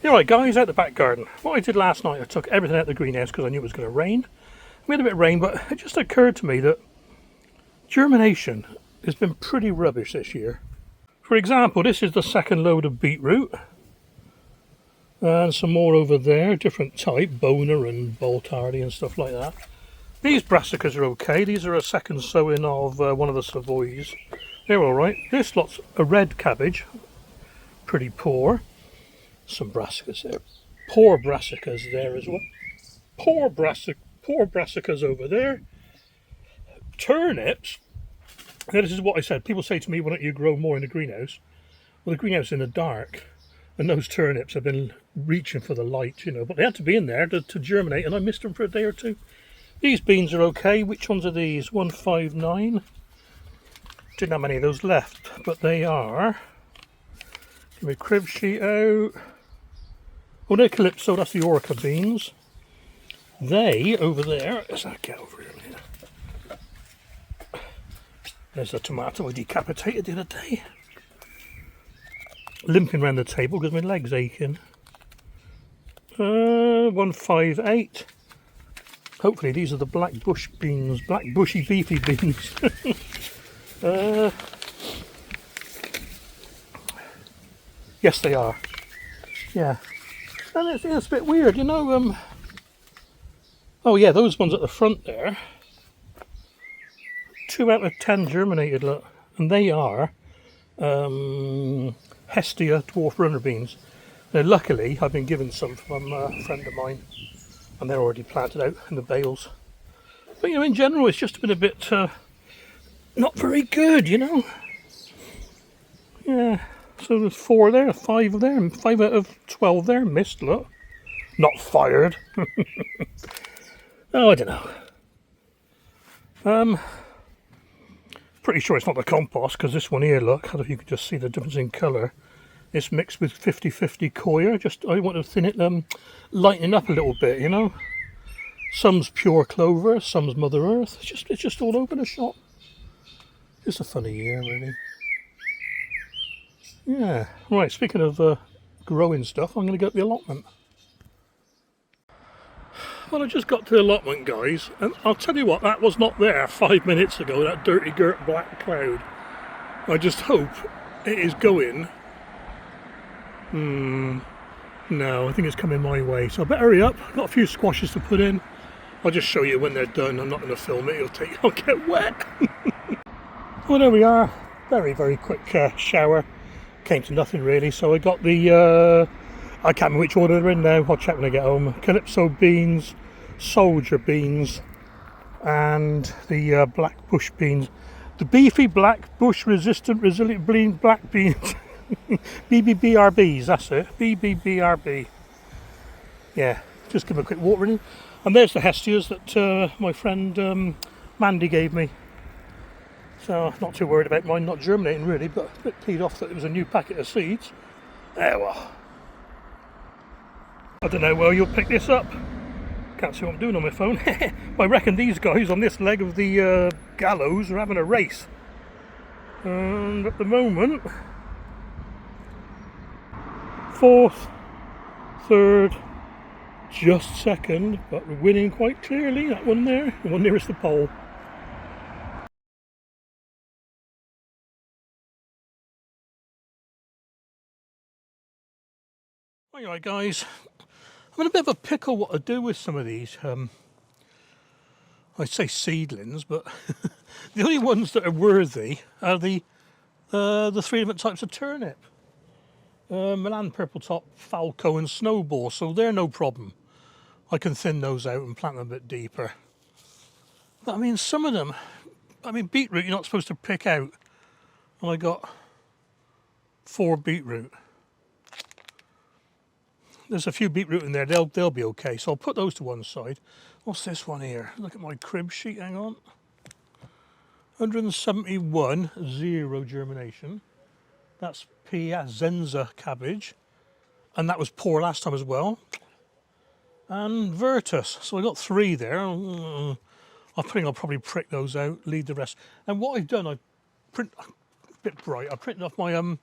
Yeah, right guys, out the back garden. What I did last night, I took everything out of the greenhouse because I knew it was going to rain. We had a bit of rain, but it just occurred to me that germination has been pretty rubbish this year. For example, this is the second load of beetroot. And some more over there, different type, boner and boltardy and stuff like that. These brassicas are okay. These are a second sowing of one of the Savoys. They're alright. This lot's a red cabbage. Pretty poor. Some brassicas there. Poor brassicas there as well. Poor brassicas over there. Turnips. Now this is what I said. People say to me, why don't you grow more in the greenhouse? Well, the greenhouse is in the dark. And those turnips have been reaching for the light, you know. But they had to be in there to germinate, and I missed them for a day or two. These beans are okay. Which ones are these? 159. Didn't have many of those left, but they are. Give me a crib sheet out. Oh, they're Calypso, that's the Orca beans. They, over there, let's get over here a minute. There's the tomato I decapitated the other day. Limping around the table because my leg's aching. 158. Hopefully these are the black bush beans, black bushy beefy beans. Yes, they are. Yeah, and it's a bit weird, you know. Oh yeah, those ones at the front there. 2 out of 10 germinated, look, and they are Hestia dwarf runner beans. Now, luckily, I've been given some from a friend of mine, and they're already planted out in the bales. But you know, in general, it's just been a bit not very good, you know. Yeah. So there's 4 there, 5 there, and 5 out of 12 there missed, look. Not fired. Oh, I don't know. Pretty sure it's not the compost, because this one here, look, I don't know if you can just see the difference in colour. It's mixed with 50-50 coir. I want to thin it, lighten up a little bit, you know. Some's pure clover, some's Mother Earth. It's just all over the shop. Just a funny year, really. Yeah, right, speaking of growing stuff, I'm going to go to the allotment. Well, I just got to the allotment, guys, and I'll tell you what, that was not there 5 minutes ago, that dirty, girt black cloud. I just hope it is going. No, I think it's coming my way, so I better hurry up. I've got a few squashes to put in. I'll just show you when they're done. I'm not going to film it, I'll get wet. Well, there we are. Very, very quick shower. Came to nothing really, so I got the I can't remember which order they're in now, I'll check when I get home. Calypso beans, soldier beans, and the black bush beans. The beefy black bush resistant resilient black beans. BBBRBs, that's it. BBBRB. Yeah, just give them a quick watering. And there's the Hestias that my friend Mandy gave me. So not too worried about mine not germinating really, but a bit peed off that it was a new packet of seeds. Well, I don't know where you'll pick this up. Can't see what I'm doing on my phone. I reckon these guys on this leg of the gallows are having a race. And at the moment, 4th, 3rd, just 2nd, but we're winning quite clearly. That one there, the one nearest the pole. Alright guys, I'm in a bit of a pickle what to do with some of these, I say seedlings, but the only ones that are worthy are the 3 different types of turnip. Milan Purple Top, Falco and Snowball, so they're no problem. I can thin those out and plant them a bit deeper. But I mean, some of them, beetroot you're not supposed to pick out. And I got 4 beetroot. There's a few beetroot in there, they'll be okay, so I'll put those to one side. What's this one here? Look at my crib sheet, hang on. 171, 0 germination. That's Piacenza cabbage. And that was poor last time as well. And Virtus, so I got 3 there. I think I'll probably prick those out, leave the rest. And what I've done, a bit bright, I printed off my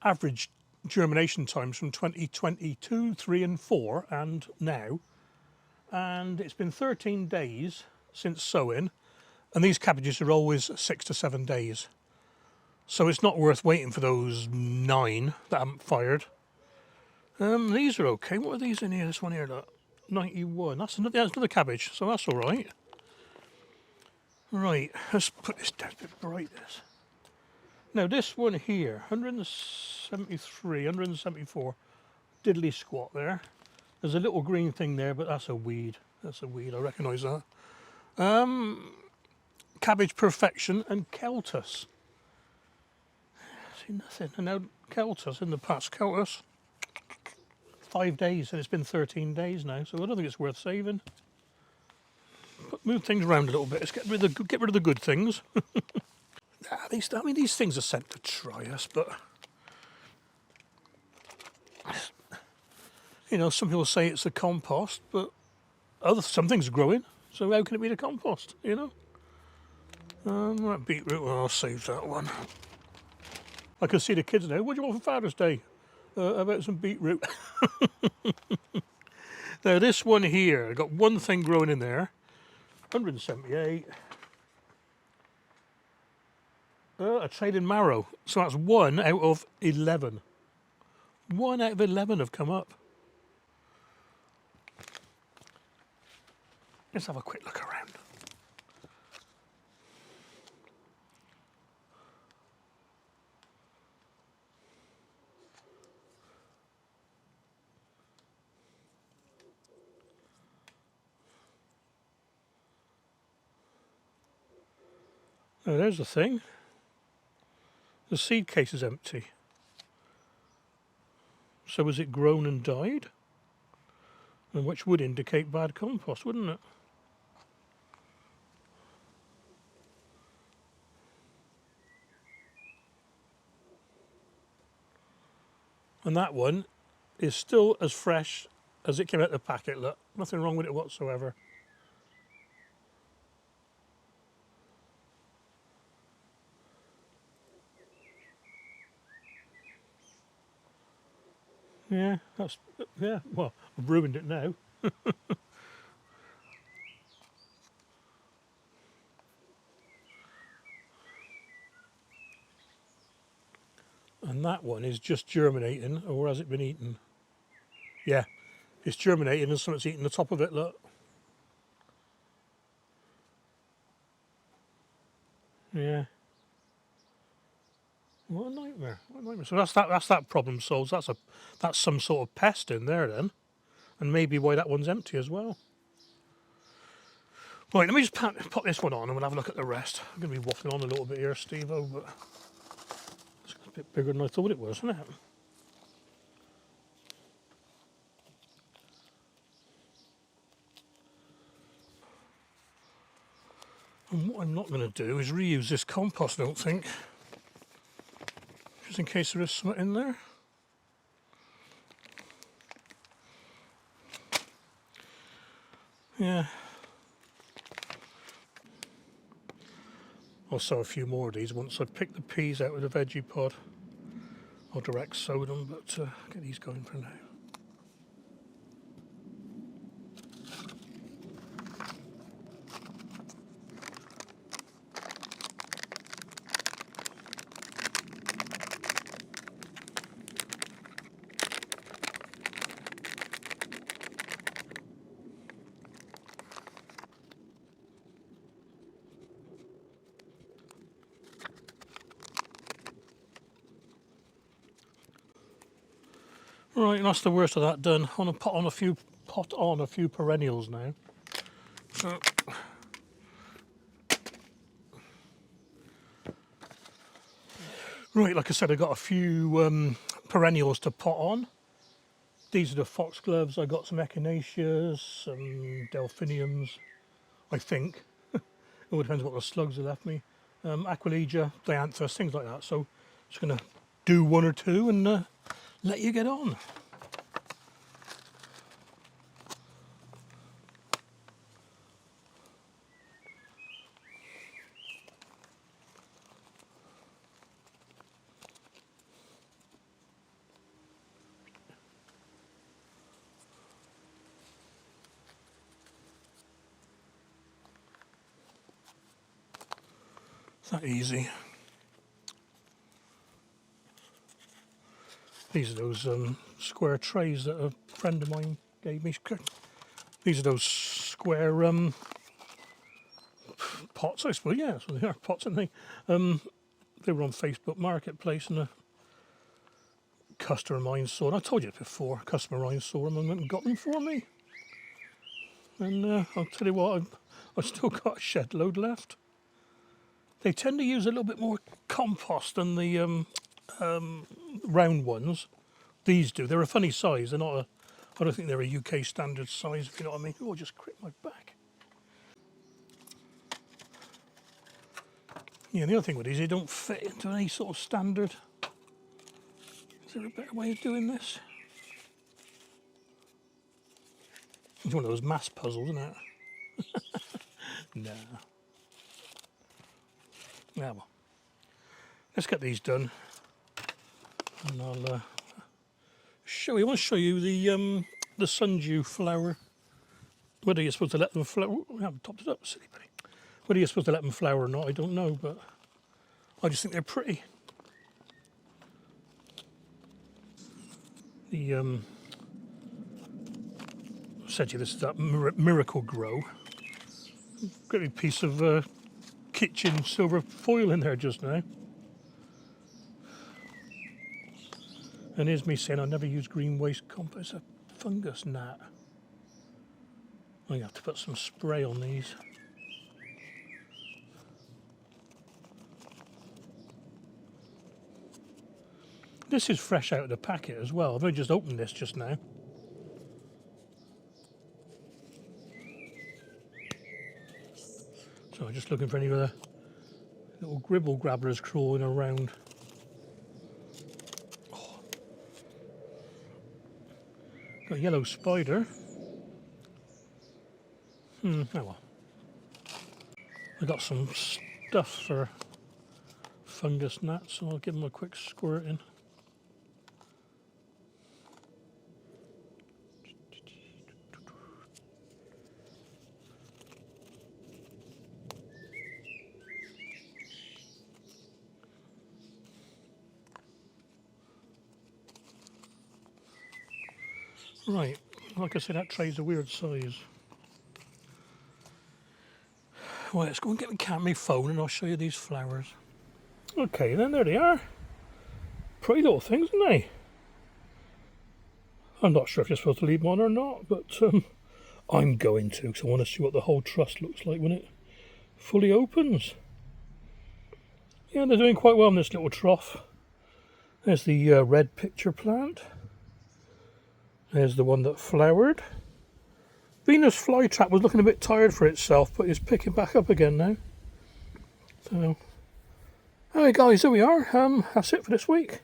average germination times from 2022, 3 and 4 and now, and it's been 13 days since sowing, and these cabbages are always 6 to 7 days, so it's not worth waiting for those 9 that haven't fired. These are okay. What are these in here? This one here, look, 91. That's another cabbage, so that's all right. Right, let's put this down a bit bright. This. Now this one here, 173, 174, diddly squat there. There's a little green thing there, but that's a weed. That's a weed, I recognise that. Cabbage Perfection and Celtus. See nothing. And now Celtus in the past. Celtus, 5 days, and it's been 13 days now, so I don't think it's worth saving. But move things around a little bit. Let's get rid of the good things. These things are sent to try us, but you know, some people say it's a compost, but some things are growing, so how can it be the compost? You know. Right, beetroot. Well, I'll save that one. I can see the kids now. What do you want for Father's Day? How about some beetroot? Now this one here, I got one thing growing in there. 178. A trading marrow. So that's 1 out of 11. 1 out of 11 have come up. Let's have a quick look around. Oh, there's the thing. The seed case is empty. So has it grown and died? And which would indicate bad compost, wouldn't it? And that one is still as fresh as it came out of the packet. Look, nothing wrong with it whatsoever. Yeah, well, I've ruined it now. And that one is just germinating, or has it been eaten? Yeah, it's germinating and something's eating the top of it, look. Yeah. What a nightmare. What a nightmare. So that's that problem solved. That's some sort of pest in there then. And maybe why that one's empty as well. Right, let me just pop this one on and we'll have a look at the rest. I'm going to be waffling on a little bit here, Steve-o, but it's a bit bigger than I thought it was, isn't it? And what I'm not going to do is reuse this compost, I don't think. Just in case there is something in there. Yeah. I'll sow a few more of these once I've picked the peas out of the veggie pod. I'll direct sow them, but get these going for now. Right, and that's the worst of that done. I want to pot on a few perennials now. So right, like I said, I got a few perennials to pot on. These are the foxgloves. I got some echinaceas, some delphiniums, I think. It all depends what the slugs have left me. Aquilegia, dianthus, things like that. So just going to do one or two and let you get on. It's that easy. These are those square trays that a friend of mine gave me. These are those square pots, I suppose. Yeah, that's what they are, pots, and they were on Facebook Marketplace, and a customer of mine saw them. I told you it before. A customer of mine saw them and went and got them for me. And I'll tell you what, I've still got a shed load left. They tend to use a little bit more compost than the round ones. These do. They're a funny size. They're not a. I don't think they're a UK standard size, if you know what I mean. Oh, I just cricked my back. Yeah, the other thing with these, they don't fit into any sort of standard. Is there a better way of doing this? It's one of those math puzzles, isn't it? Nah. Yeah, well. Let's get these done. And I'll show you. I want to show you the sundew flower. Whether you're supposed to let them flower. We haven't topped it up, silly buddy. Whether you're supposed to let them flower or not, I don't know, but I just think they're pretty. The I said to you, this is that Miracle Grow. Got a piece of kitchen silver foil in there just now. And here's me saying I never use green waste compost. It's a fungus gnat. I'm going to have to put some spray on these. This is fresh out of the packet as well. I've only just opened this just now. So I'm just looking for any other little gribble grabblers crawling around. Oh. Got a yellow spider. Oh well. I got some stuff for fungus gnats, so I'll give them a quick squirt in. Right, like I said, that tray's a weird size. Well, let's go and get my phone and I'll show you these flowers. Okay, then there they are. Pretty little things, aren't they? I'm not sure if you're supposed to leave them on or not, but I'm going to, because I want to see what the whole truss looks like when it fully opens. Yeah, they're doing quite well in this little trough. There's the red picture plant. There's the one that flowered. Venus flytrap was looking a bit tired for itself, but it's picking back up again now. So, alright guys, there we are. That's it for this week.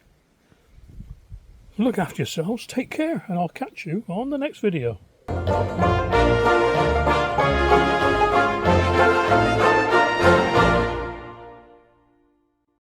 Look after yourselves, take care, and I'll catch you on the next video.